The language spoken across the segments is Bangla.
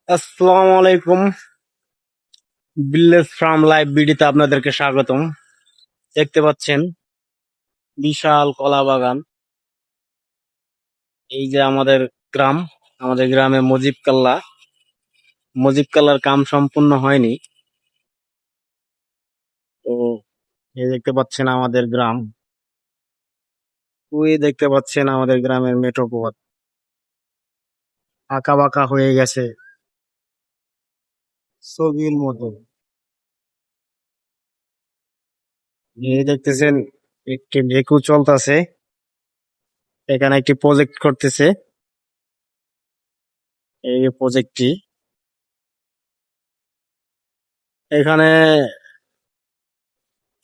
আসসালামু আলাইকুম। ভিলেজ ফার্ম লাইভ বিডিতে আপনাদেরকে স্বাগতম। দেখতে পাচ্ছেন বিশাল কলা বাগান। এই যে আমাদের গ্রাম, আমাদের গ্রামে মজিব কাল্লার কাম সম্পূর্ণ হয়নি। তো এই দেখতে পাচ্ছেন আমাদের গ্রাম, ওই দেখতে পাচ্ছেন আমাদের গ্রামের মেঠো পথ আঁকা বাঁকা হয়ে গেছে ছবির মতো। এই দেখতেছেন একটি ভেকু চলতেছে, এখানে একটি প্রজেক্ট করতেছে। এই প্রজেক্টটি এখানে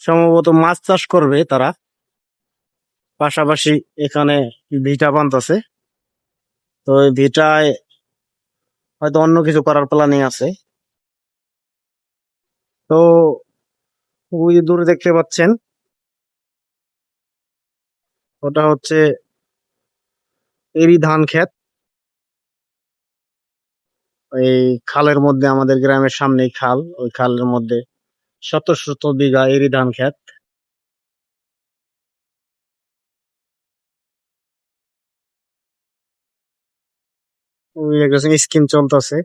সম্ভবত মাছ চাষ করবে তারা, পাশাপাশি এখানে ভিটা বানতেছে। তো এই ভিটায় হয়তো অন্য কিছু করার প্ল্যানিং আছে। তো ওই যে দূরে দেখতে পাচ্ছেন, ওটা হচ্ছে এরি ধান ক্ষেত। এই খালের মধ্যে, আমাদের গ্রামের সামনেই খাল, ওই খালের মধ্যে শত শত বিঘা এরি ধান ক্ষেত। ওই একটা স্কিম চলতেছে,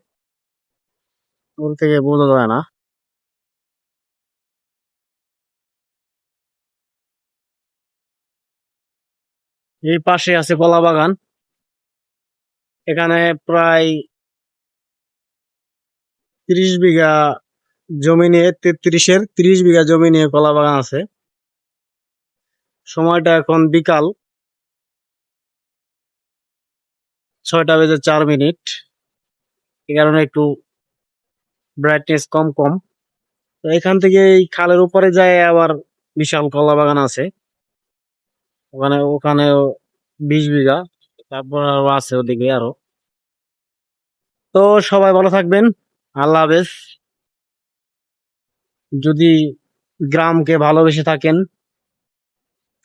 দূর থেকে বোঝা যায় না। এই পাশে আছে কলা বাগান। এখানে প্রায় 30 বিঘা জমি নিয়ে, 30 বিঘা জমি নিয়ে কলা বাগান আছে। সময়টা এখন বিকাল 6টা বেজে 4 মিনিট। এই কারণে একটু ব্রাইটনেস কম কম। তো এখান থেকে এই খালের উপরে যায় আবার বিশাল কলা বাগান আছে, ওখানে 20 বিঘা। তারপর আরো আছে ওদিকে আরো। তো সবাই ভালো থাকবেন, আল্লাহ হাফেজ। যদি গ্রামকে ভালোবেসে থাকেন,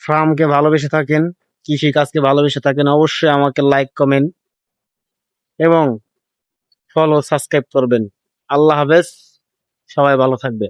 ফার্মকে ভালোবেসে থাকেন, কৃষি কাজকে ভালোবেসে থাকেন, অবশ্যই আমাকে লাইক, কমেন্ট এবং ফলো, সাবস্ক্রাইব করবেন। আল্লাহ হাফেজ, সবাই ভালো থাকবে।